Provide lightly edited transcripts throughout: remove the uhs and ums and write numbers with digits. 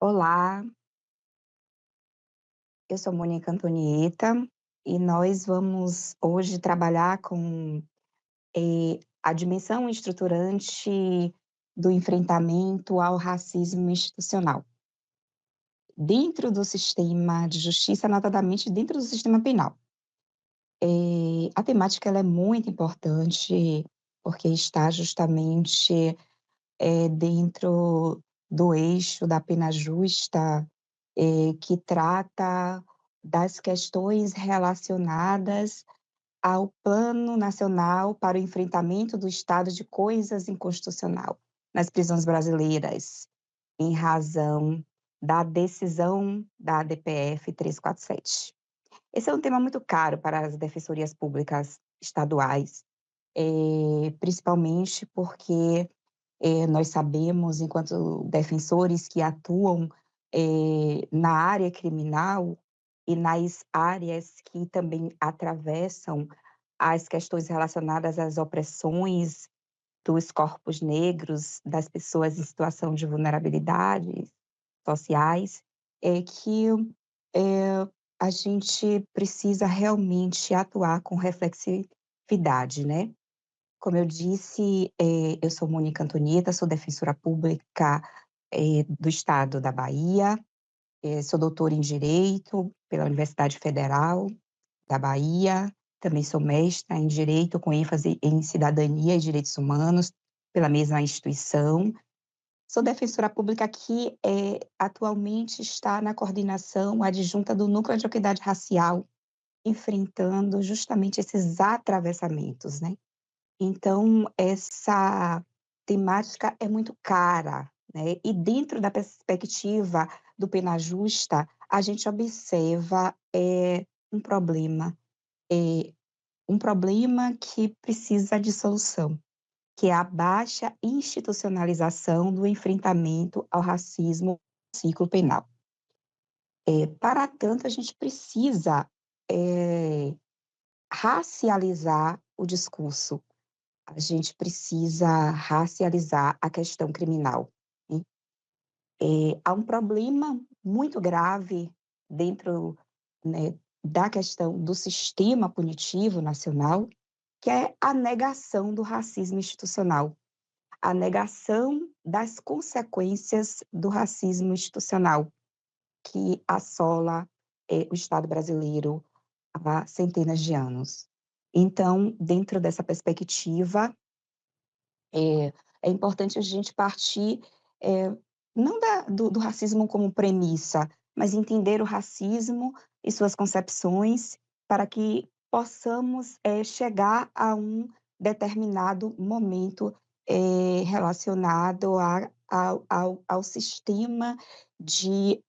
Olá, eu sou Mônica Antonieta e nós vamos hoje trabalhar com a dimensão estruturante do enfrentamento ao racismo institucional, dentro do sistema de justiça, notadamente dentro do sistema penal. A temática ela é muito importante porque está justamente dentro do eixo da pena justa, que trata das questões relacionadas ao Plano Nacional para o Enfrentamento do Estado de Coisas Inconstitucional nas prisões brasileiras, em razão da decisão da ADPF 347. Esse é um tema muito caro para as defensorias públicas estaduais, principalmente porque nós sabemos, enquanto defensores que atuam na área criminal e nas áreas que também atravessam as questões relacionadas às opressões dos corpos negros, das pessoas em situação de vulnerabilidade sociais, é que a gente precisa realmente atuar com reflexividade, né? Como eu disse, eu sou Mônica Antonieta, sou defensora pública, do estado da Bahia, sou doutora em Direito pela Universidade Federal da Bahia, também sou mestra em Direito com ênfase em Cidadania e Direitos Humanos pela mesma instituição. Sou defensora pública que, atualmente está na coordenação adjunta do Núcleo de Equidade Racial, enfrentando justamente esses atravessamentos, né? Então, essa temática é muito cara, né, e dentro da perspectiva do pena justa, a gente observa, um problema, eh, um problema que precisa de solução, que é a baixa institucionalização do enfrentamento ao racismo no ciclo penal. Para tanto, a gente precisa, racializar o discurso. A gente precisa racializar a questão criminal, né. Há um problema muito grave dentro, né, da questão do sistema punitivo nacional, que é a negação do racismo institucional, a negação das consequências do racismo institucional que assola, o Estado brasileiro há centenas de anos. Então, dentro dessa perspectiva, é, é importante a gente partir, não do racismo como premissa, mas entender o racismo e suas concepções para que possamos, chegar a um determinado momento, relacionado ao sistema de,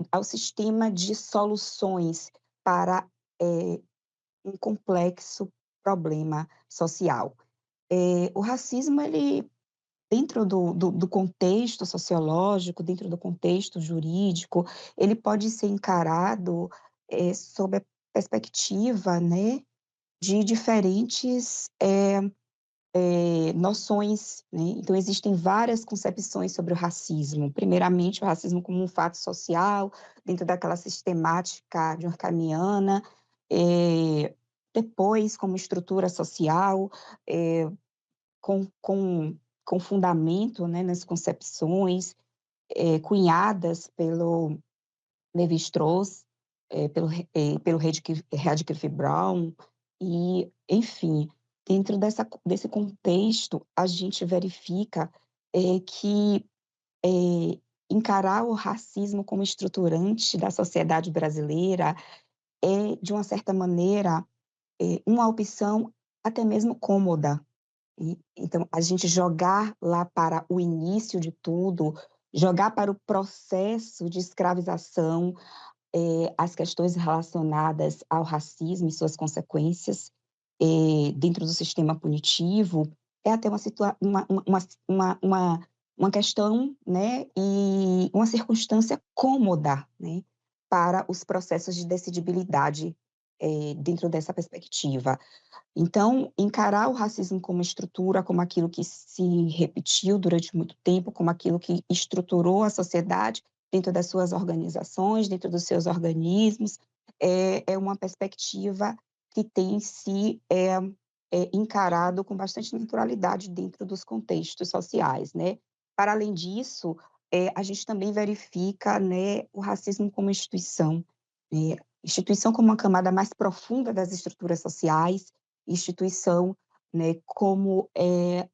ao sistema de soluções para, um complexo problema social. O racismo, ele, dentro do contexto sociológico, dentro do contexto jurídico, ele pode ser encarado, sob a perspectiva, né, de diferentes, noções, né. Então existem várias concepções sobre o racismo. Primeiramente, o racismo como um fato social, dentro daquela sistemática durkheimiana, depois como estrutura social, eh com com com fundamento, né, nas concepções, cunhadas pelo Levi-Strauss, pelo Radcliffe Brown e, enfim, dentro desse contexto, a gente verifica, que, encarar o racismo como estruturante da sociedade brasileira é, de uma certa maneira, uma opção até mesmo cômoda. Então, a gente jogar lá para o início de tudo, jogar para o processo de escravização, as questões relacionadas ao racismo e suas consequências, dentro do sistema punitivo, é até uma questão, né, e uma circunstância cômoda, né, para os processos de decidibilidade, dentro dessa perspectiva. Então, encarar o racismo como estrutura, como aquilo que se repetiu durante muito tempo, como aquilo que estruturou a sociedade dentro das suas organizações, dentro dos seus organismos, é uma perspectiva que tem se encarado com bastante naturalidade dentro dos contextos sociais, né. Para além disso, a gente também verifica, né, o racismo como instituição, instituição como uma camada mais profunda das estruturas sociais, instituição, né, como,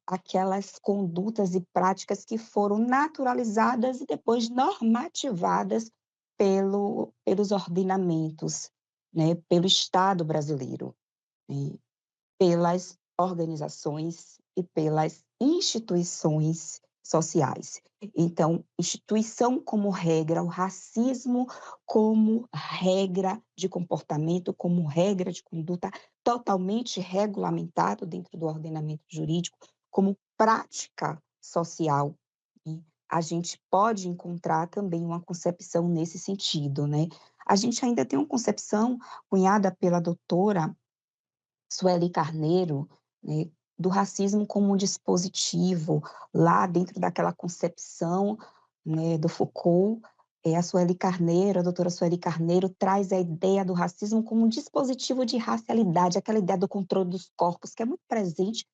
aquelas condutas e práticas que foram naturalizadas e depois normativadas pelos ordenamentos, né, pelo Estado brasileiro, né, pelas organizações e pelas instituições sociais. Então, instituição como regra, o racismo como regra de comportamento, como regra de conduta totalmente regulamentado dentro do ordenamento jurídico, como prática social. E a gente pode encontrar também uma concepção nesse sentido, né. A gente ainda tem uma concepção cunhada pela doutora Sueli Carneiro, né, do racismo como um dispositivo, lá dentro daquela concepção, né, do Foucault, a Sueli Carneiro, a doutora Sueli Carneiro traz a ideia do racismo como um dispositivo de racialidade, aquela ideia do controle dos corpos, que é muito presente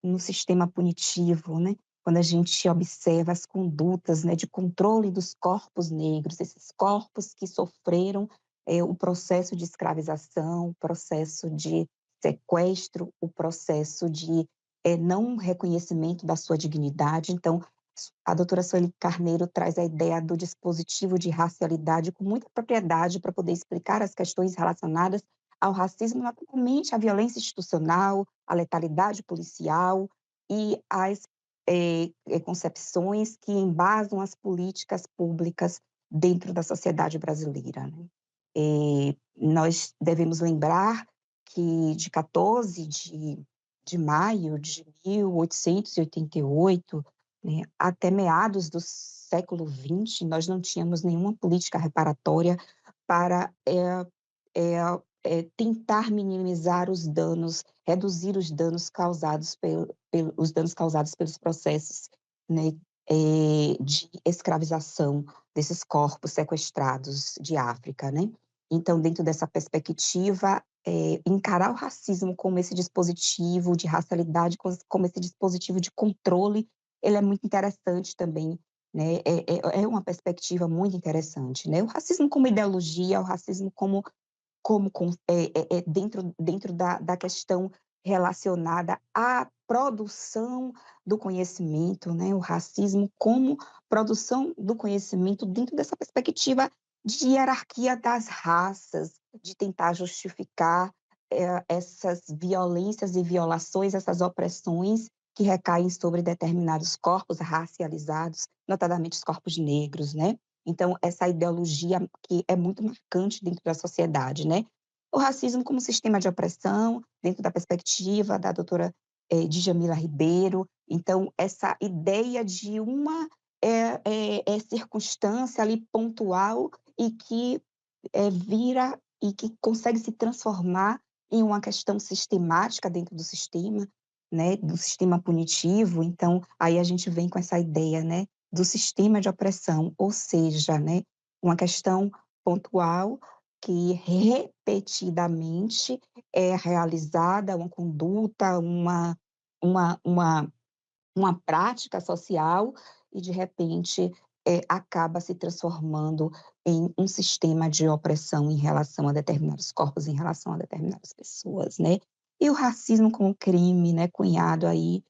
no sistema punitivo, né, quando a gente observa as condutas, né, de controle dos corpos negros, esses corpos que sofreram, o processo de escravização, o processo de sequestro, o processo de, não reconhecimento da sua dignidade. Então, a doutora Sueli Carneiro traz a ideia do dispositivo de racialidade com muita propriedade para poder explicar as questões relacionadas ao racismo, naturalmente, à violência institucional, à letalidade policial e às, concepções que embasam as políticas públicas dentro da sociedade brasileira, né. Nós devemos lembrar que de 14 de maio de 1888, né, até meados do século XX, nós não tínhamos nenhuma política reparatória para, tentar minimizar os danos, reduzir os danos causados os danos causados pelos processos, né, de escravização desses corpos sequestrados de África, né. Então, dentro dessa perspectiva, encarar o racismo como esse dispositivo de racialidade, como esse dispositivo de controle, ele é muito interessante também, né, é uma perspectiva muito interessante, né. O racismo como ideologia, o racismo como dentro da questão relacionada à produção do conhecimento, né, o racismo como produção do conhecimento dentro dessa perspectiva de hierarquia das raças, de tentar justificar, essas violências e violações, essas opressões que recaem sobre determinados corpos racializados, notadamente os corpos negros, né. Então, essa ideologia que é muito marcante dentro da sociedade, né. O racismo como sistema de opressão, dentro da perspectiva da doutora, Djamila Ribeiro, então essa ideia de uma, circunstância ali pontual e que, vira e que consegue se transformar em uma questão sistemática dentro do sistema, né, do sistema punitivo, então aí a gente vem com essa ideia, né, do sistema de opressão, ou seja, né, uma questão pontual que repetidamente é realizada uma conduta, uma uma uma prática social e de repente, acaba se transformando em um sistema de opressão em relação a determinados corpos, em relação a determinadas pessoas, né. E o racismo como crime, né, cunhado aí,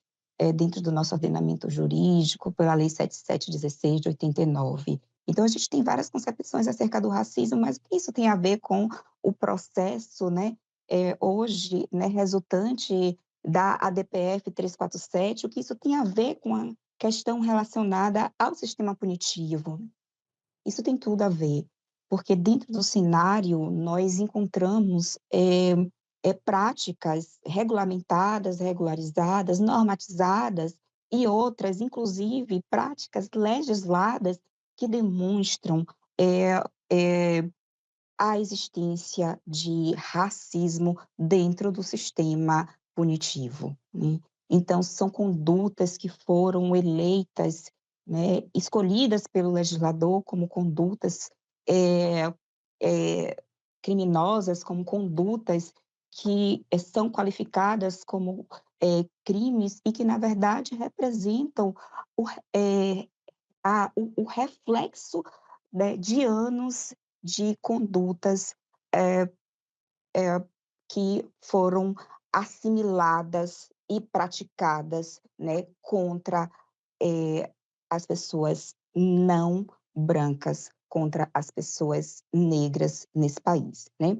dentro do nosso ordenamento jurídico pela Lei 7716 de 89. Então a gente tem várias concepções acerca do racismo, mas o que isso tem a ver com o processo, né, hoje, né, resultante da ADPF 347, o que isso tem a ver com a questão relacionada ao sistema punitivo. Isso tem tudo a ver, porque dentro do cenário nós encontramos, práticas regulamentadas, regularizadas, normatizadas e outras, inclusive práticas legisladas que demonstram, eh eh, a existência de racismo dentro do sistema punitivo, né. Então são condutas que foram eleitas, né, escolhidas pelo legislador como condutas, eh eh, criminosas, como condutas que, são qualificadas como, crimes e que na verdade representam o re o reflexo, né, de anos de condutas, eh que foram assimiladas e praticadas, né, contra, as pessoas não brancas, contra as pessoas negras nesse país, né.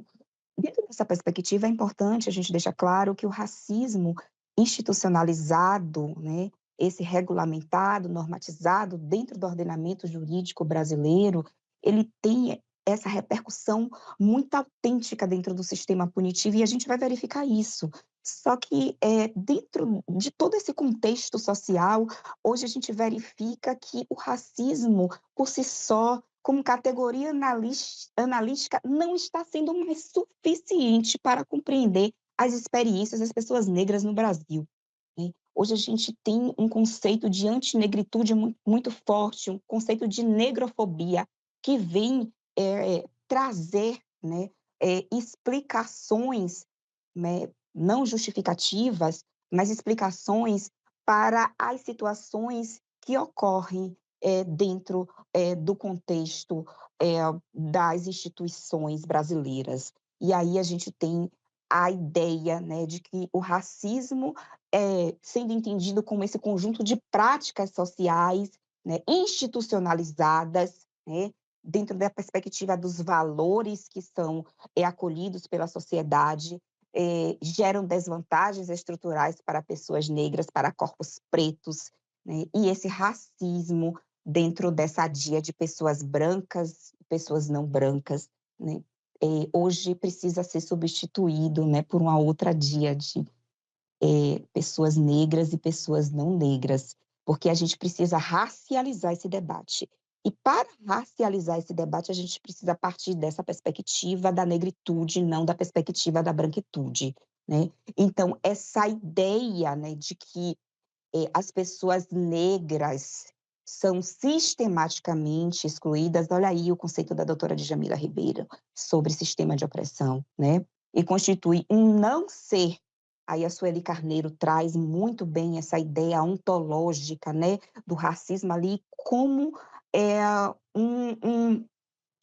Dentro dessa perspectiva, é importante a gente deixar claro que o racismo institucionalizado, né, esse regulamentado, normatizado dentro do ordenamento jurídico brasileiro, ele tem essa repercussão muito autêntica dentro do sistema punitivo e a gente vai verificar isso. Só que, dentro de todo esse contexto social, hoje a gente verifica que o racismo, por si só, como categoria analítica, não está sendo mais suficiente para compreender as experiências das pessoas negras no Brasil, né. Hoje a gente tem um conceito de antinegritude muito forte, um conceito de negrofobia, que vem, trazer, né, explicações, né, não justificativas, mas explicações para as situações que ocorrem, dentro, do contexto, das instituições brasileiras. E aí a gente tem a ideia, né, de que o racismo, sendo entendido como esse conjunto de práticas sociais, né, institucionalizadas, né, dentro da perspectiva dos valores que são, acolhidos pela sociedade, geram desvantagens estruturais para pessoas negras, para corpos pretos, né, e esse racismo dentro dessa dia de pessoas brancas, pessoas não brancas, né, hoje precisa ser substituído, né, por uma outra díade, pessoas negras e pessoas não negras, porque a gente precisa racializar esse debate. E para racializar esse debate, a gente precisa partir dessa perspectiva da negritude, não da perspectiva da branquitude, né. Então essa ideia, né, de que, as pessoas negras são sistematicamente excluídas, olha aí o conceito da doutora Djamila Ribeiro sobre sistema de opressão, né, e constitui um não ser. Aí a Sueli Carneiro traz muito bem essa ideia ontológica, né, do racismo ali como, é um um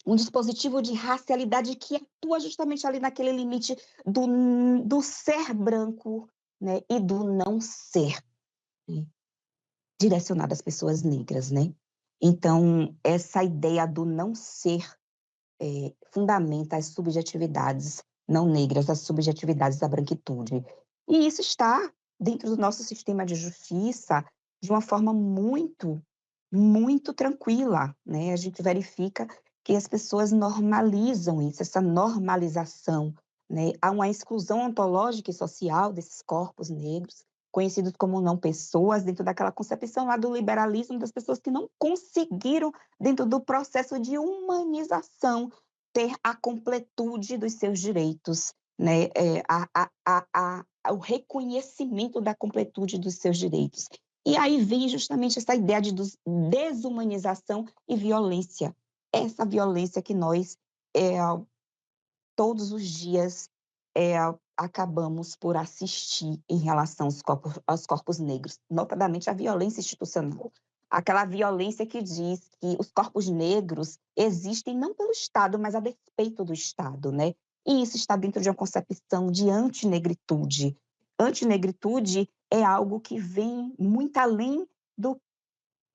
um dispositivo de racialidade que atua justamente ali naquele limite do ser branco, né, e do não ser, né, direcionado às pessoas negras, né. Então, essa ideia do não ser, fundamenta as subjetividades não negras, as subjetividades da branquitude. E isso está dentro do nosso sistema de justiça de uma forma muito, muito tranquila, né. A gente verifica que as pessoas normalizam isso, essa normalização, né. Há uma exclusão ontológica e social desses corpos negros, conhecidos como não pessoas, dentro daquela concepção lá do liberalismo das pessoas que não conseguiram, dentro do processo de humanização, ter a completude dos seus direitos, né, o reconhecimento da completude dos seus direitos. E aí vem justamente essa ideia de desumanização e violência. Essa violência que nós, eh, todos os dias, eh, acabamos por assistir em relação aos corpos negros, notadamente a violência institucional. Aquela violência que diz que os corpos negros existem não pelo Estado, mas a despeito do Estado, né. E isso está dentro de uma concepção de antinegritude. Antinegritude é algo que vem muito além do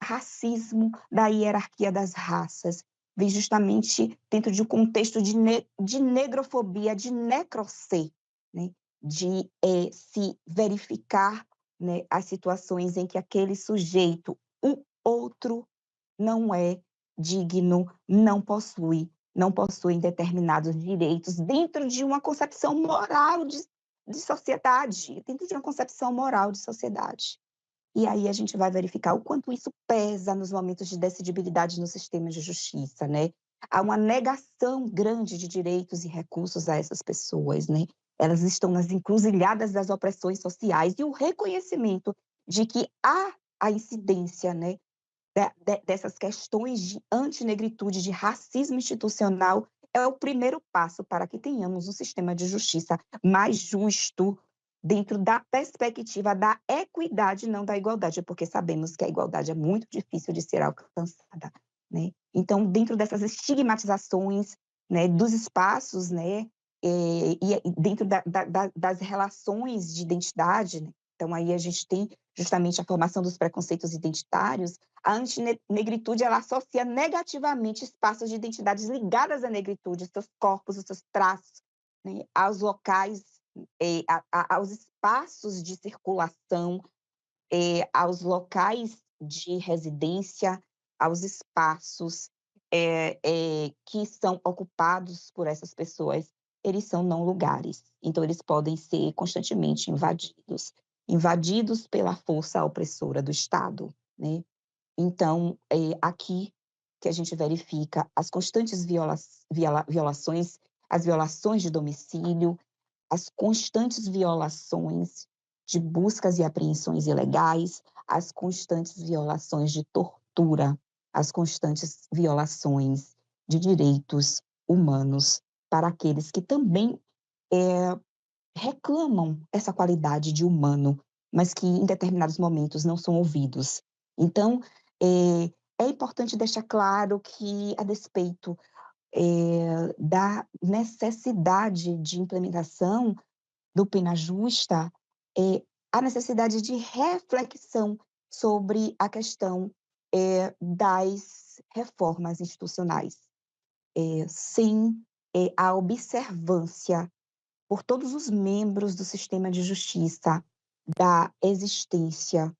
racismo, da hierarquia das raças, vem justamente dentro de um contexto de negrofobia, de necrocer, né, de, se verificar, né, as situações em que aquele sujeito, o outro, não é digno, não possui determinados direitos dentro de uma concepção moral de sociedade, dentro de uma concepção moral de sociedade. E aí a gente vai verificar o quanto isso pesa nos momentos de decidibilidade no sistema de justiça, né. Há uma negação grande de direitos e recursos a essas pessoas, né. elas estão nas encruzilhadas das opressões sociais, e o reconhecimento de que há a incidência, né, dessas questões de antinegritude, de racismo institucional, é o primeiro passo para que tenhamos um sistema de justiça mais justo, dentro da perspectiva da equidade, não da igualdade, porque sabemos que a igualdade é muito difícil de ser alcançada, né? Então, dentro dessas estigmatizações, né, dos espaços, né, e dentro das relações de identidade, né? Então, aí a gente tem justamente a formação dos preconceitos identitários. A antinegritude, ela associa negativamente espaços de identidades ligadas à negritude, os seus corpos, os seus traços, né, aos locais, aos espaços de circulação, aos locais de residência, aos espaços que são ocupados por essas pessoas. Eles são não lugares, então eles podem ser constantemente invadidos pela força opressora do Estado, né? Então, aqui que a gente verifica as constantes violações, as violações de domicílio, as constantes violações de buscas e apreensões ilegais, as constantes violações de tortura, as constantes violações de direitos humanos para aqueles que também reclamam essa qualidade de humano, mas que em determinados momentos não são ouvidos. Então, é importante deixar claro que, a despeito da necessidade de implementação do pena justa, a necessidade de reflexão sobre a questão das reformas institucionais, sem a observância por todos os membros do sistema de justiça da existência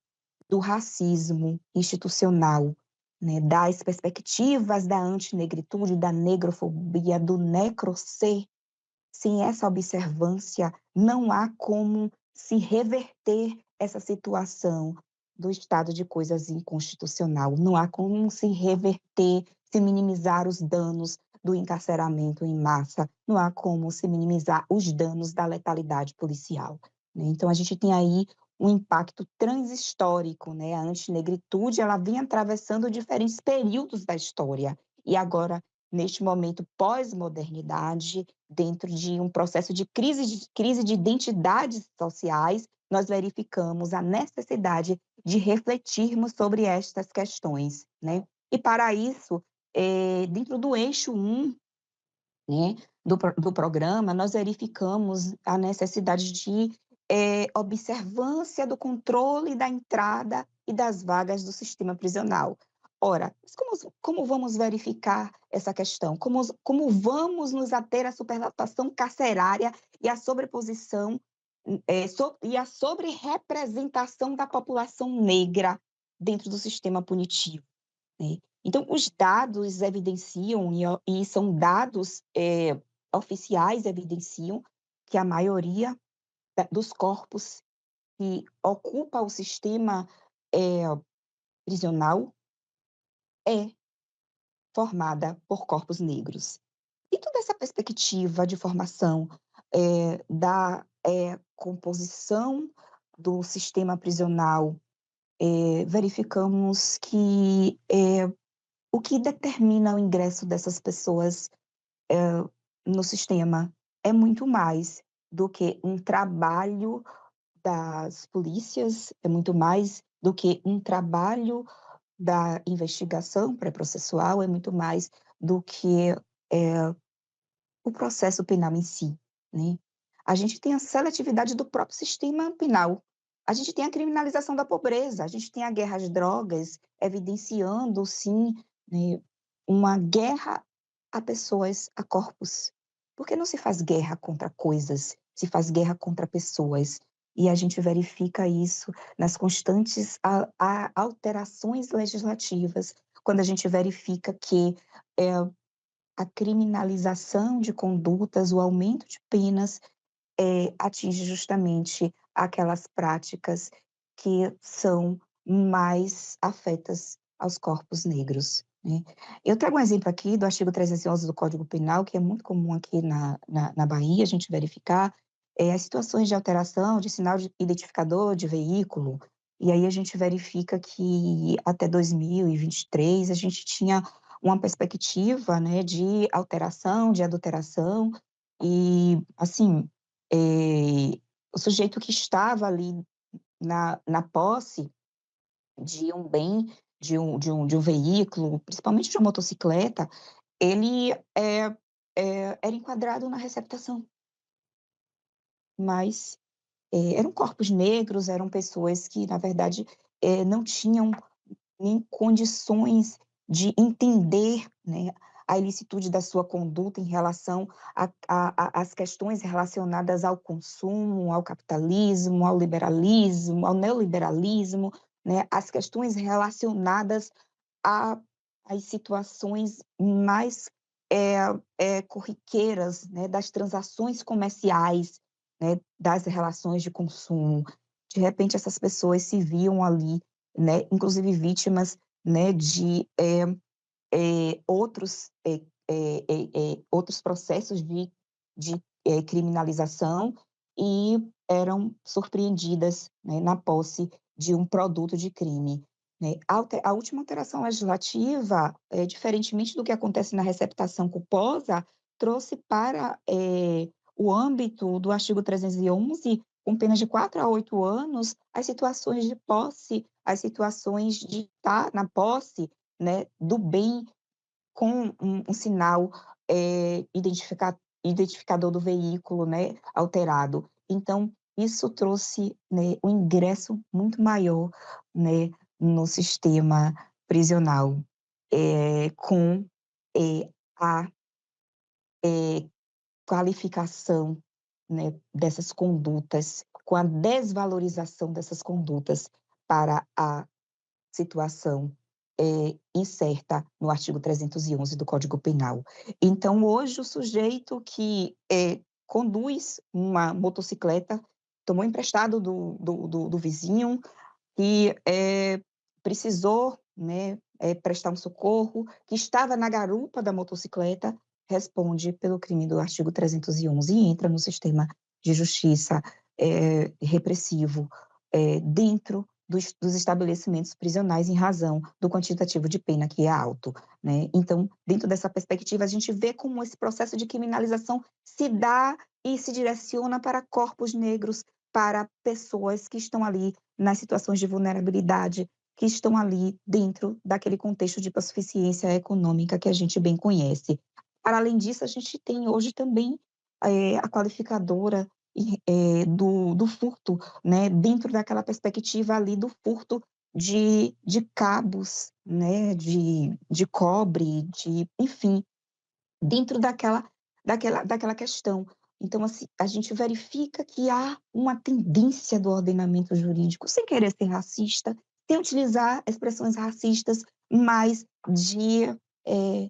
do racismo institucional, né, das perspectivas da antinegritude, da negrofobia, do necroser. Sem essa observância, não há como se reverter essa situação do estado de coisas inconstitucional, não há como se reverter, se minimizar os danos do encarceramento em massa, não há como se minimizar os danos da letalidade policial, né? Então, a gente tem aí um impacto transhistórico, né? A antinegritude, ela vinha atravessando diferentes períodos da história, e agora, neste momento pós-modernidade, dentro de um processo de crise de identidades sociais, nós verificamos a necessidade de refletirmos sobre estas questões, né? E para isso, dentro do eixo 1, né, do programa, nós verificamos a necessidade de observância do controle da entrada e das vagas do sistema prisional. Ora, como vamos verificar essa questão? Como vamos nos ater à superlotação carcerária e à sobreposição e à sobre-representação da população negra dentro do sistema punitivo, né? Então, os dados evidenciam, e são dados oficiais, evidenciam que a maioria dos corpos que ocupa o sistema prisional é formada por corpos negros. E toda essa perspectiva de formação da composição do sistema prisional, verificamos que o que determina o ingresso dessas pessoas no sistema é muito mais do que um trabalho das polícias, é muito mais do que um trabalho da investigação pré-processual, é muito mais do que o processo penal em si, né? A gente tem a seletividade do próprio sistema penal, a gente tem a criminalização da pobreza, a gente tem a guerra às drogas, evidenciando, sim, né, uma guerra a pessoas, a corpos. Porque não se faz guerra contra coisas, se faz guerra contra pessoas. E a gente verifica isso nas constantes alterações legislativas, quando a gente verifica que a criminalização de condutas, o aumento de penas, atinge justamente aquelas práticas que são mais afetas aos corpos negros, né? Eu trago um exemplo aqui do artigo 311 do Código Penal, que é muito comum aqui na Bahia a gente verificar, as situações de alteração de sinal de identificador de veículo, e aí a gente verifica que até 2023 a gente tinha uma perspectiva, né, de alteração, de adulteração, e assim, o sujeito que estava ali na posse de um bem, de um veículo, principalmente de uma motocicleta, ele, era enquadrado na receptação, mas, eram corpos negros, eram pessoas que, na verdade, não tinham nem condições de entender, né, a ilicitude da sua conduta em relação a às questões relacionadas ao consumo, ao capitalismo, ao liberalismo, ao neoliberalismo, né, as questões relacionadas a às situações mais, corriqueiras, né, das transações comerciais, né, das relações de consumo. De repente essas pessoas se viam ali, né, inclusive vítimas, né, de, outros processos de criminalização e eram surpreendidas, né, na posse de um produto de crime, né. A última alteração legislativa, diferentemente do que acontece na receptação culposa, trouxe para, o âmbito do artigo 311, com penas de 4 a 8 anos, as situações de posse, as situações de estar na posse, né, do bem com um sinal, identificador do veículo, né, alterado. Então, isso trouxe, né, um ingresso muito maior, né, no sistema prisional, com, a, qualificação, né, dessas condutas, com a desvalorização dessas condutas para a situação, incerta no artigo 311 do Código Penal. Então hoje o sujeito que, conduz uma motocicleta, tomou emprestado do vizinho e, precisou, né, prestar um socorro, que estava na garupa da motocicleta, responde pelo crime do artigo 311 e entra no sistema de justiça, repressivo, dentro dos estabelecimentos prisionais em razão do quantitativo de pena que é alto, né. Então, dentro dessa perspectiva, a gente vê como esse processo de criminalização se dá e se direciona para corpos negros, para pessoas que estão ali nas situações de vulnerabilidade, que estão ali dentro daquele contexto de hipossuficiência econômica que a gente bem conhece. Para além disso, a gente tem hoje também, a qualificadora do furto, né, dentro daquela perspectiva ali do furto de cabos, né, de cobre, de enfim, dentro daquela questão. Então, assim, a gente verifica que há uma tendência do ordenamento jurídico, sem querer ser racista, sem utilizar expressões racistas, mas de, eh,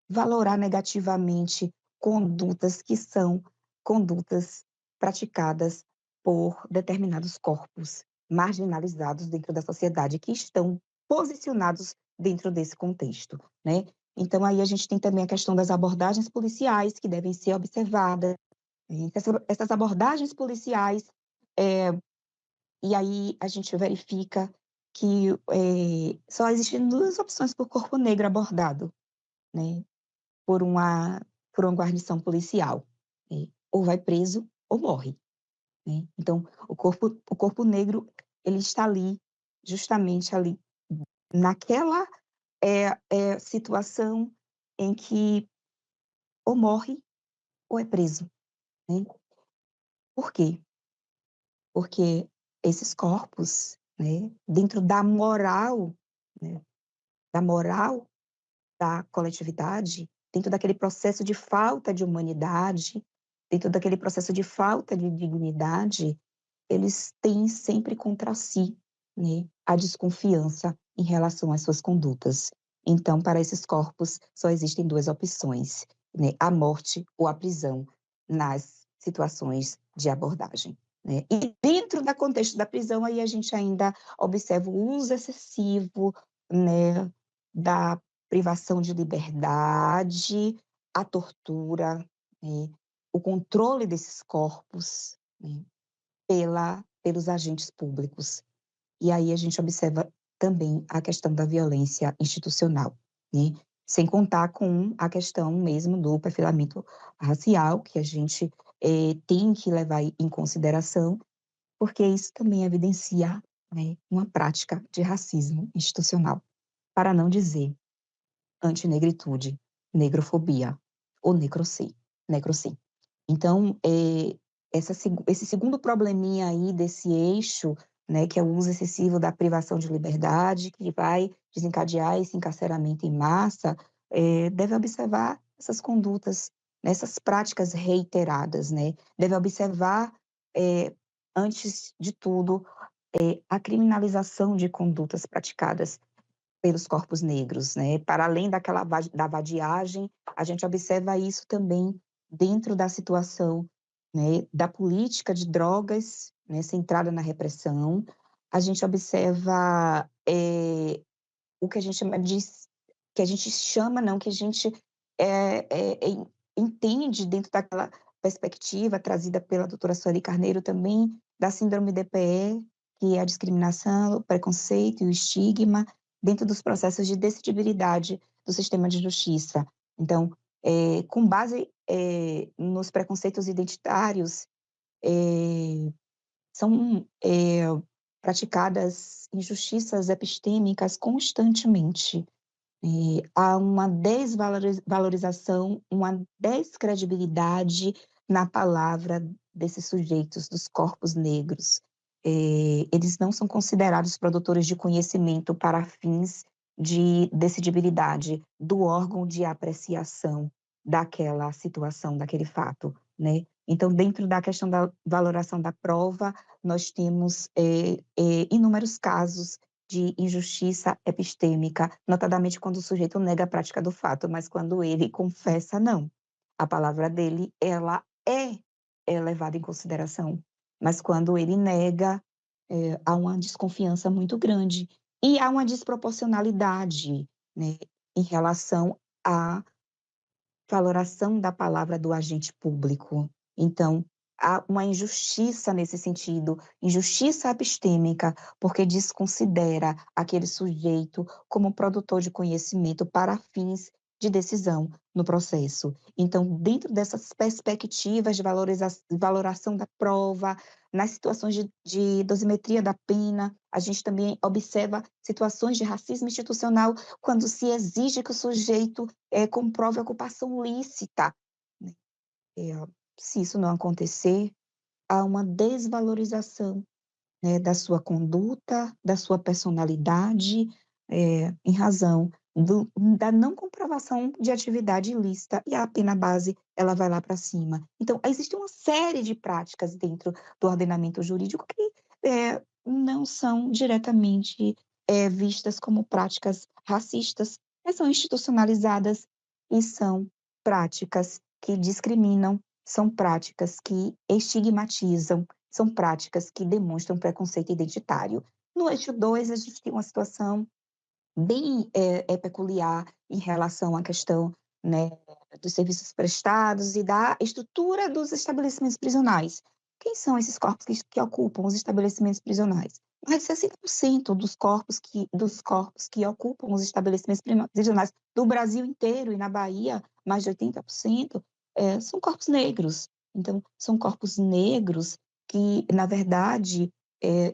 valorar negativamente condutas que são condutas praticadas por determinados corpos marginalizados dentro da sociedade, que estão posicionados dentro desse contexto, né. Então aí a gente tem também a questão das abordagens policiais que devem ser observadas, essas abordagens policiais, eh, e aí a gente verifica que, só existem 2 opções para o corpo negro abordado, né. Por uma por uma guarnição policial, ou vai preso ou morre, né. Então o corpo negro, ele está ali, justamente ali, naquela, situação em que ou morre ou é preso, né. Por quê? Porque esses corpos, né, dentro né, da moral da coletividade, dentro daquele processo de falta de humanidade, dentro daquele processo de falta de dignidade, eles têm sempre contra si, né, a desconfiança em relação às suas condutas. Então, para esses corpos, só existem 2 opções, né, a morte ou a prisão nas situações de abordagem, né. E dentro da contexto da prisão, aí a gente ainda observa o uso excessivo, né, da privação de liberdade, a tortura, né, o controle desses corpos, né, pelos agentes públicos. E aí a gente observa também a questão da violência institucional, né, sem contar com a questão mesmo do perfilamento racial, que a gente, tem que levar em consideração, porque isso também evidencia, né, uma prática de racismo institucional, para não dizer antinegritude, negrofobia ou necrocí. Então, esse segundo probleminha aí desse eixo, né, que é o uso excessivo da privação de liberdade, que vai desencadear esse encarceramento em massa, deve observar essas condutas, né, essas práticas reiteradas, né. Deve observar, eh, antes de tudo, a criminalização de condutas praticadas pelos corpos negros, né, para além da vadiagem, a gente observa isso também dentro da situação, né, da política de drogas, né, centrada na repressão. A gente observa, o que a gente chama de que a gente chama não, que a gente, entende dentro daquela perspectiva trazida pela doutora Sueli Carneiro também, da síndrome DPE, que é a discriminação, o preconceito e o estigma, dentro dos processos de decidibilidade do sistema de justiça. Então, com base, nos preconceitos identitários, eh, são, praticadas injustiças epistêmicas constantemente. Há uma desvalorização, uma descredibilidade na palavra desses sujeitos, dos corpos negros. Eles não são considerados produtores de conhecimento para fins de decidibilidade do órgão de apreciação daquela situação, daquele fato, né. Então, dentro da questão da valoração da prova, nós temos, inúmeros casos de injustiça epistêmica, notadamente quando o sujeito nega a prática do fato, mas quando ele confessa, não. A palavra dele, ela é levada em consideração, mas quando ele nega, há uma desconfiança muito grande e há uma desproporcionalidade, né, em relação à valoração da palavra do agente público. Então, há uma injustiça nesse sentido, injustiça epistêmica, porque desconsidera aquele sujeito como produtor de conhecimento para fins de decisão no processo. Então, dentro dessas perspectivas de valoração da prova, nas situações de dosimetria da pena, a gente também observa situações de racismo institucional, quando se exige que o sujeito comprove a ocupação lícita, né. Eh, Se isso não acontecer, há uma desvalorização, né, da sua conduta, da sua personalidade, em razão da não comprovação de atividade ilícita e a pena base, ela vai lá para cima. Então, existe uma série de práticas dentro do ordenamento jurídico que, não são diretamente, vistas como práticas racistas, mas são institucionalizadas e são práticas que discriminam, são práticas que estigmatizam, são práticas que demonstram preconceito identitário. No eixo 2, a gente tem uma situação bem, peculiar em relação à questão, né, dos serviços prestados e da estrutura dos estabelecimentos prisionais. Quem são esses corpos que ocupam os estabelecimentos prisionais? Mais de 60% dos corpos que ocupam os estabelecimentos prisionais do Brasil inteiro e na Bahia, mais de 80%, são corpos negros. Então, são corpos negros que, na verdade,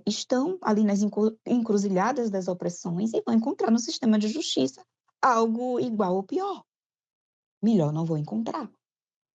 estão ali nas encruzilhadas das opressões e vão encontrar no sistema de justiça algo igual ou pior. Melhor não vou encontrar.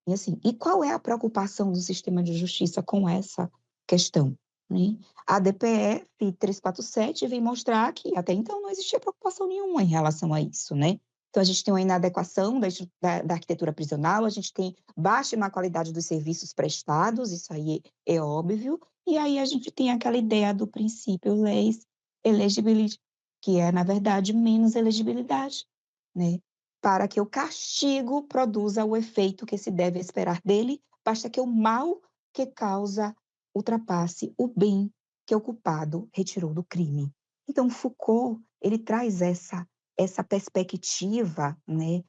E assim, e qual é a preocupação do sistema de justiça com essa questão, né? A DPF 347 vem mostrar que até então não existia preocupação nenhuma em relação a isso, né? Então a gente tem uma inadequação da arquitetura prisional, a gente tem baixa e má qualidade dos serviços prestados, isso aí é óbvio, e aí a gente tem aquela ideia do princípio leis elegibility, que é, na verdade, menos elegibilidade, né? Para que o castigo produza o efeito que se deve esperar dele, basta que o mal que causa ultrapasse o bem que o culpado retirou do crime. Então Foucault, ele traz essa perspectiva, né,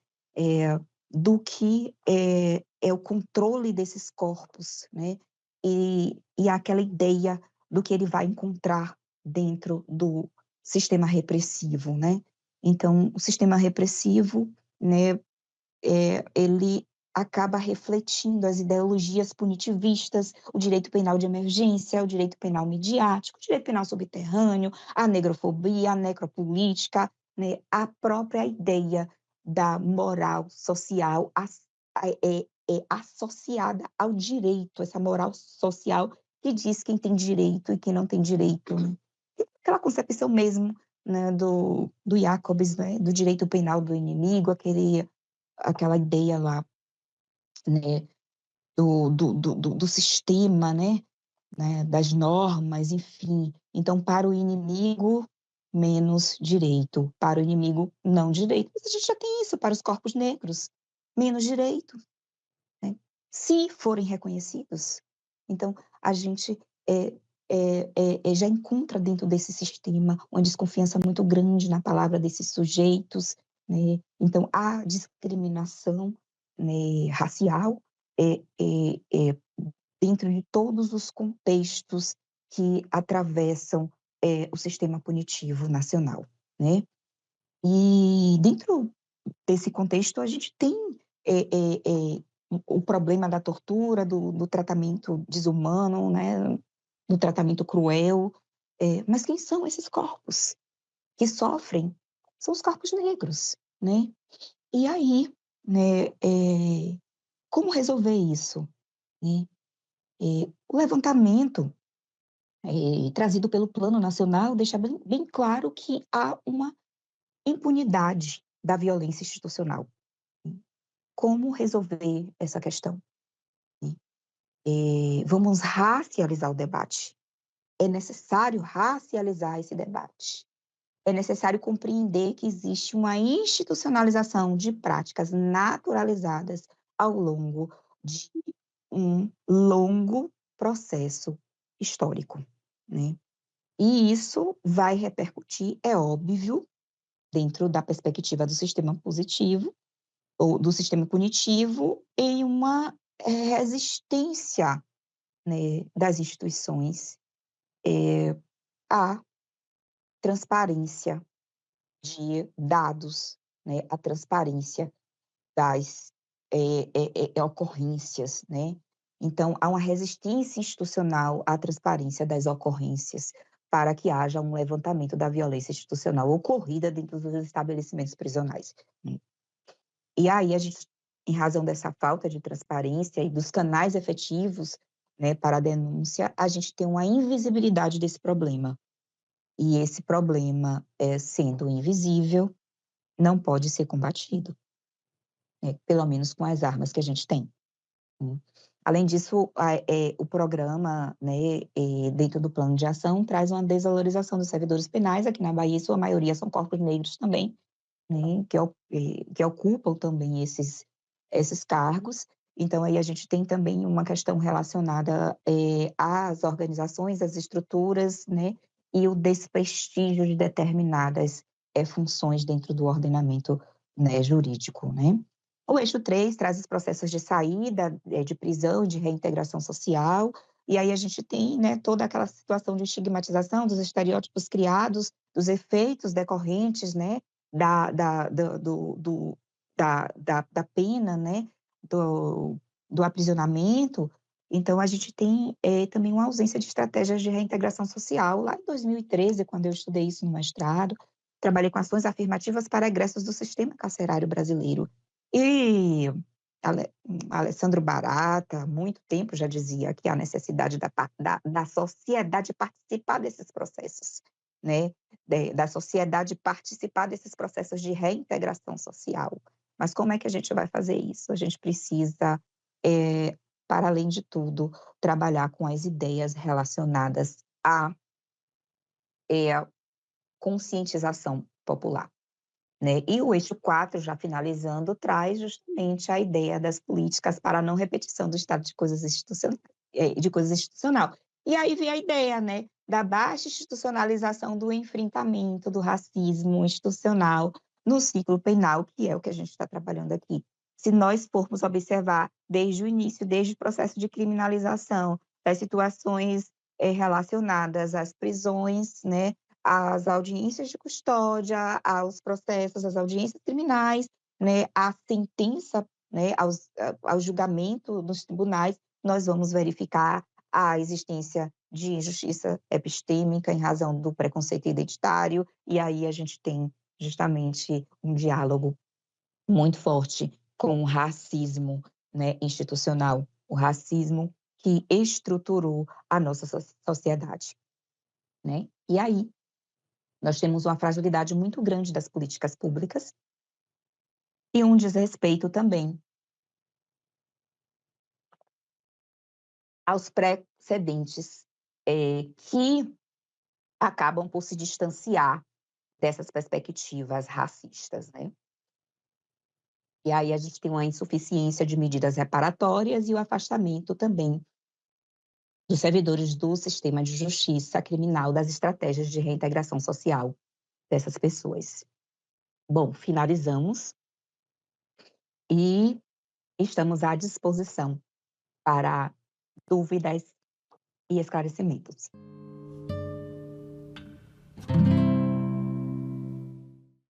do que é o controle desses corpos, né, e aquela ideia do que ele vai encontrar dentro do sistema repressivo, né. Então o sistema repressivo, né, ele acaba refletindo as ideologias punitivistas, o direito penal de emergência, o direito penal midiático, o direito penal subterrâneo, a negrofobia, a necropolítica, né, a própria ideia da moral social associada ao direito, essa moral social que diz quem tem direito e quem não tem direito, né. Aquela concepção mesmo, né, do Jacobs, né, do direito penal do inimigo, aquela ideia lá, né, do sistema, né, das normas, enfim. Então, para o inimigo, menos direito, para o inimigo, não direito. Mas a gente já tem isso para os corpos negros, menos direito, né, se forem reconhecidos. Então, a gente já encontra dentro desse sistema uma desconfiança muito grande na palavra desses sujeitos, né. Então, a discriminação, né, racial, dentro de todos os contextos que atravessam, o sistema punitivo nacional, né. E dentro desse contexto a gente tem, eh eh eh, o problema da tortura, do tratamento desumano, né, do tratamento cruel, mas quem são esses corpos que sofrem? São os corpos negros, né. E aí, né, como resolver isso, né? O levantamento, trazido pelo Plano Nacional deixa bem claro que há uma impunidade da violência institucional. Como resolver essa questão? Vamos racializar o debate. É necessário racializar esse debate. É necessário compreender que existe uma institucionalização de práticas naturalizadas ao longo de um longo processo histórico, né. E isso vai repercutir, é óbvio, dentro da perspectiva do sistema positivo ou do sistema punitivo, em uma resistência, né, das instituições, à transparência de dados, né, à transparência das, ocorrências, né. Então há uma resistência institucional à transparência das ocorrências, para que haja um levantamento da violência institucional ocorrida dentro dos estabelecimentos prisionais, né. E aí a gente, em razão dessa falta de transparência e dos canais efetivos, né, para a denúncia, a gente tem uma invisibilidade desse problema. E esse problema, sendo invisível, não pode ser combatido, né, pelo menos com as armas que a gente tem, né. Além disso, o programa, né, dentro do plano de ação, traz uma desvalorização dos servidores penais. Aqui na Bahia, sua maioria são corpos negros também, né, que ocupam também esses cargos. Então aí a gente tem também uma questão relacionada, às organizações, às estruturas, né, e o desprestígio de determinadas, funções dentro do ordenamento, né, jurídico, né. O eixo 3 traz os processos de saída, de prisão e de reintegração social, e aí a gente tem, né, toda aquela situação de estigmatização, dos estereótipos criados, dos efeitos decorrentes, né, da do da pena, né, do do aprisionamento. Então a gente tem, também uma ausência de estratégias de reintegração social. Lá em 2013, quando eu estudei isso no mestrado, trabalhei com ações afirmativas para egressos do sistema carcerário brasileiro. E Ale Alessandro Barata, há muito tempo, já dizia que há necessidade da sociedade participar desses processos, né, da sociedade participar desses processos de reintegração social. Mas como é que a gente vai fazer isso? A gente precisa, eh, para além de tudo, trabalhar com as ideias relacionadas à, conscientização popular, né. E o eixo 4, já finalizando, traz justamente a ideia das políticas para a não repetição do estado de coisas institucional. E aí vem a ideia, né, da baixa institucionalização do enfrentamento do racismo institucional no ciclo penal, que é o que a gente está trabalhando aqui. Se nós formos observar desde o início, desde o processo de criminalização das situações, relacionadas às prisões, né, às audiências de custódia, aos processos, às audiências criminais, né, à sentença, né, ao julgamento nos tribunais, nós vamos verificar a existência de injustiça epistêmica em razão do preconceito identitário, e aí a gente tem justamente um diálogo muito forte com o racismo, né, institucional, o racismo que estruturou a nossa sociedade, né. E aí, nós temos uma fragilidade muito grande das políticas públicas e um desrespeito também aos precedentes, que acabam por se distanciar dessas perspectivas racistas, né. E aí a gente tem uma insuficiência de medidas reparatórias e o afastamento também dos servidores do sistema de justiça criminal das estratégias de reintegração social dessas pessoas. Bom, finalizamos e estamos à disposição para dúvidas e esclarecimentos.